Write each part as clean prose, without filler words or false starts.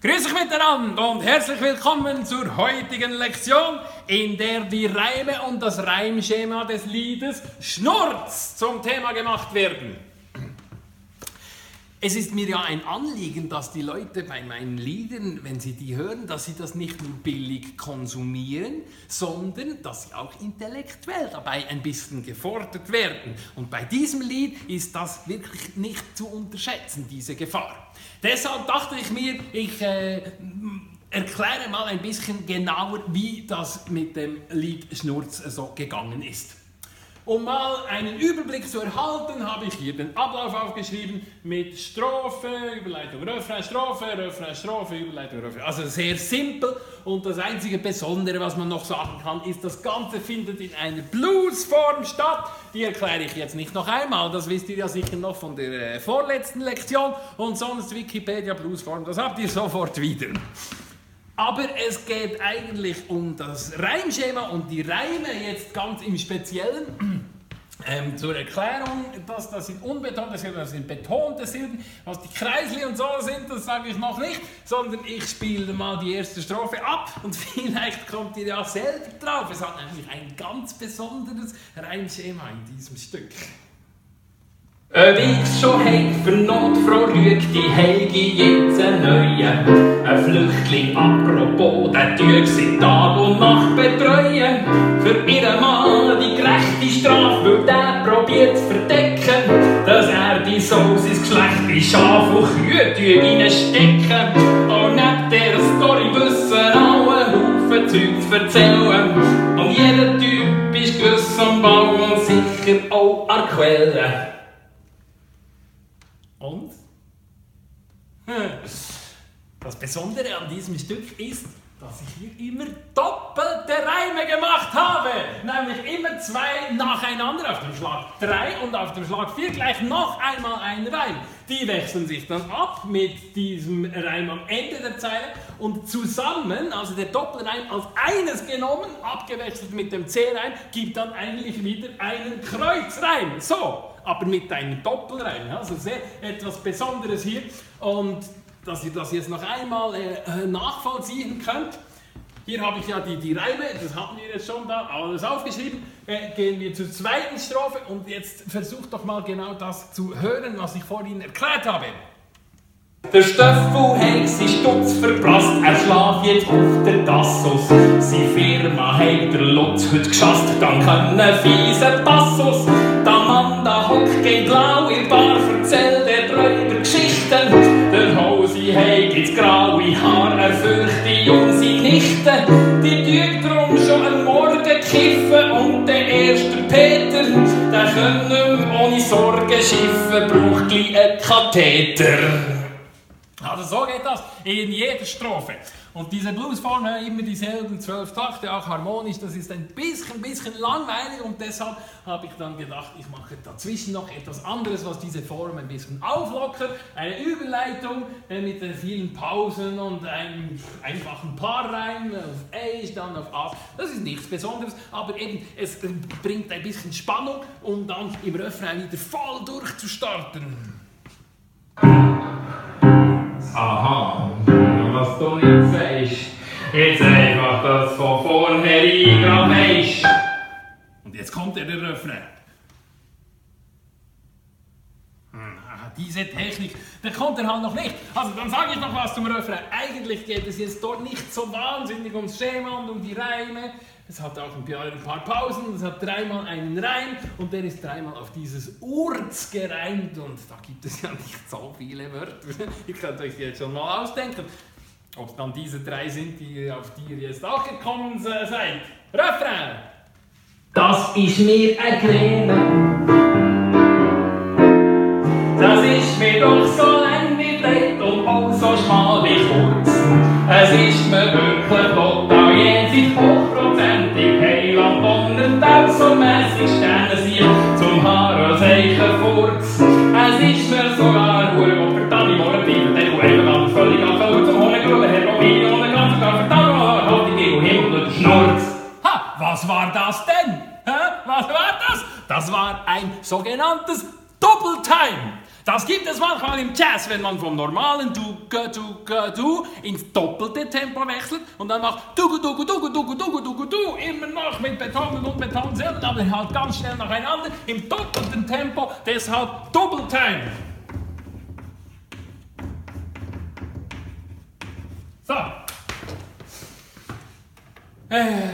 Grüß euch miteinander und herzlich willkommen zur heutigen Lektion, in der die Reime und das Reimschema des Liedes Schnurz zum Thema gemacht werden. Es ist mir ja ein Anliegen, dass die Leute bei meinen Liedern, wenn sie die hören, dass sie das nicht nur billig konsumieren, sondern dass sie auch intellektuell dabei ein bisschen gefordert werden. Und bei diesem Lied ist das wirklich nicht zu unterschätzen, diese Gefahr. Deshalb dachte ich mir, ich erkläre mal ein bisschen genauer, wie das mit dem Lied Schnurz so gegangen ist. Um mal einen Überblick zu erhalten, habe ich hier den Ablauf aufgeschrieben mit Strophe, Überleitung, Refrain, Strophe, Refrain, Strophe, Überleitung, Refrain. Also sehr simpel, und das einzige Besondere, was man noch sagen kann, ist, das Ganze findet in einer Bluesform statt. Die erkläre ich jetzt nicht noch einmal, das wisst ihr ja sicher noch von der vorletzten Lektion, und sonst Wikipedia Bluesform, das habt ihr sofort wieder. Aber es geht eigentlich um das Reimschema und die Reime jetzt ganz im Speziellen. Zur Erklärung, das sind unbetonte Silben, das sind betonte Silben. Was die Kreisli und so sind, das sage ich noch nicht, sondern ich spiele mal die erste Strophe ab und vielleicht kommt ihr ja selber drauf. Es hat nämlich ein ganz besonderes Reimschema in diesem Stück. Ob ich's schon heim für Notfrau rügt, die heige jetzt einen neuen. Ein Flüchtling apropos, der tut sie Tag und Nacht betreuen. Für ihren Mann die gerechte Strafe, weil der probiert zu verdecken, dass er die Sauce ins Geschlecht wie Schaf und Kühe reinstecken. Und neben dieser Story wissen alle Haufen Zeug zu erzählen. Und jeder Typ ist gewiss am Bau und sicher auch an der Quelle. Und? Das Besondere an diesem Stück ist, dass ich hier immer doppelte Reime gemacht habe. Nämlich immer zwei nacheinander, auf dem Schlag 3 und auf dem Schlag 4 gleich noch einmal ein Reim. Die wechseln sich dann ab mit diesem Reim am Ende der Zeile und zusammen, also der Doppelreim als eines genommen, abgewechselt mit dem C-Reim, gibt dann eigentlich wieder einen Kreuzreim. So, aber mit einem Doppelreim. Also sehr etwas Besonderes hier. Und dass ihr das jetzt noch einmal nachvollziehen könnt. Hier habe ich ja die Reime, das hatten wir jetzt schon da alles aufgeschrieben. Gehen wir zur zweiten Strophe und jetzt versucht doch mal genau das zu hören, was ich vorhin erklärt habe. Der Stöffel hat seinen Stutz verprasst, er schlaft jetzt auf der Tassus. Seine Firma hat der Lutz heute geschasst, dank einem fiesen Passus. Der Mann da hockt geht lau in Bar, erzählt er drüber Geschichten. Der Hosi hat jetzt graue Haar, er fürchtet um seine Nichten. Die tut drum schon am Morgen kiffen und der erste Peter, der kann nicht mehr ohne Sorgen schiffen, braucht gleich einen Katheter. Also so geht das in jeder Strophe. Und diese Bluesform, immer dieselben 12 Takte, auch harmonisch, das ist ein bisschen langweilig, und deshalb habe ich dann gedacht, ich mache dazwischen noch etwas anderes, was diese Form ein bisschen auflockert. Eine Überleitung mit vielen Pausen und einem einfachen Paarreim auf E, dann auf A. Das ist nichts Besonderes, aber eben, es bringt ein bisschen Spannung, um dann im Refrain wieder voll durchzustarten. Aha, was du nicht sagst. Jetzt einfach das von vornherein grad weisst. Und jetzt kommt der Refrain. Diese Technik, der kommt er halt noch nicht. Also dann sage ich noch was zum Refrain. Eigentlich geht es jetzt dort nicht so wahnsinnig ums Schema und um die Reime. Es hat auch ein paar Pausen, es hat dreimal einen Reim und der ist dreimal auf dieses Urz gereimt, und da gibt es ja nicht so viele Wörter. Ihr könnt euch jetzt schon mal ausdenken, ob es dann diese drei sind, auf die ihr jetzt auch gekommen seid. Refrain! Das ist mir eine Creme. Das ist mir doch so lang wie breit und auch so schmal wie kurz. Es ist mir wirklich total jenseits hochprozentig. Heiland und auch so mässig Sterne sind zum Haar als Eichenfurz. Es ist mir sogar hure verdammt morgen bleiben, denn du einfach ganz völlig anfällig zum Honiggrube her, und ich ohne ganz gar verdammt halt die Geo Himmel durch den Schnurz. Ha, was war das denn? Was war das? Das war ein sogenanntes Double Time. Das gibt es manchmal im Jazz, wenn man vom normalen Du ins doppelte Tempo wechselt und dann macht Du, immer noch mit Betonung und Betonsilben, aber halt ganz schnell nacheinander im doppelten Tempo, deshalb Double Time. So.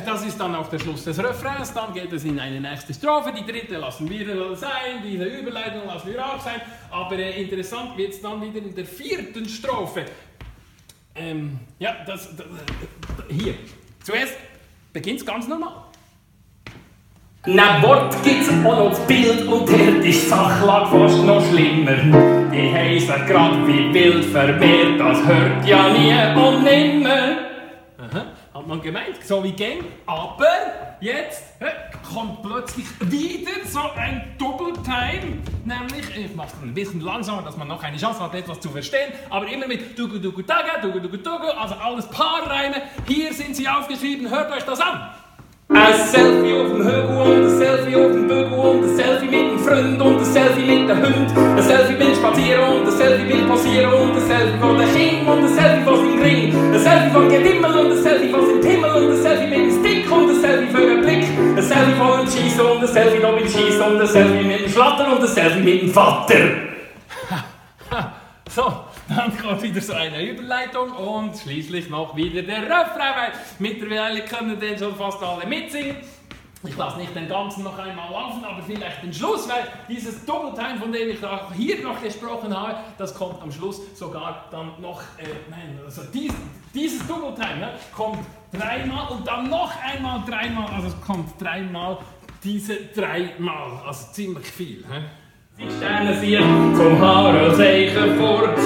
Das ist dann auch der Schluss des Refrains, dann geht es in eine nächste Strophe, die dritte lassen wir sein, diese Überleitung lassen wir auch sein, aber interessant wird es dann wieder in der vierten Strophe. Ja, hier. Zuerst beginnt es ganz normal. Na Wort gibt's auch noch das Bild und der die Sachlage fast noch schlimmer. Die heissen grad wie wild vermehrt, das hört ja nie und nimmer. Aha. Hat man gemeint, so wie Gang, aber jetzt kommt plötzlich wieder so ein Double Time, nämlich, ich mache es ein bisschen langsamer, dass man noch eine Chance hat, etwas zu verstehen, aber immer mit Dugu Dugu Daga, Dugu Dugu Dugu, also alles Paarreime, hier sind sie aufgeschrieben, hört euch das an. Ein Selfie auf dem Hügel und ein Selfie auf dem Bügel und ein Selfie mit dem Freund und ein Selfie mit dem Hund. Ein Selfie beim Spazieren und ein Selfie beim Passieren und ein Selfie von den Kind und ein Selfie von seinem Ring. Ein Selfie von Gedimmel und ein Selfie von seinem Himmel und ein Selfie mit dem Stick und ein Selfie für den Blick. Ein Selfie von dem Schiessen und ein Selfie noch beim Schiessen und ein Selfie mit dem Schlatter und ein Selfie mit dem Vater. So, dann kommt wieder so eine Überleitung und schließlich noch wieder der Refrain, weil mittlerweile können den schon fast alle mitsingen. Ich lasse nicht den ganzen noch einmal laufen, aber vielleicht den Schluss, weil dieses Double Time, von dem ich auch hier noch gesprochen habe, das kommt am Schluss sogar dann noch, also dieses Double Time kommt dreimal und dann noch einmal dreimal, also es kommt dreimal diese dreimal, also ziemlich viel. Die Sterne sind zum Harelseichen fort.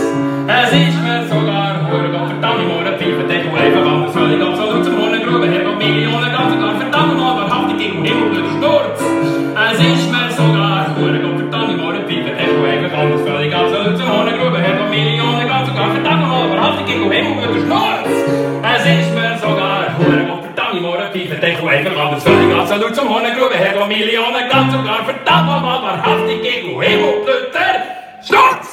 Es ist mir sogar verdammt, ich muss eine Pfeife, der du einfach anders völlig absolut zum Hornengrube her und Millionen ganz sogar verdammt mal wahrhaftig gegen den Himmel Sturz. Es ist mir sogar verdammt, ich muss eine Pfeife, der du einfach anders völlig absolut zum Hornengrube her und Millionen ganz sogar verdammt mal wahrhaftig gegen den Himmel Sturz. Es ist mir sogar verdammt, ich muss eine Pfeife, der du einfach anders völlig absolut zum Hornengrube her und Millionen ganz sogar verdammt mal wahrhaftig gegen den Himmel Sturz.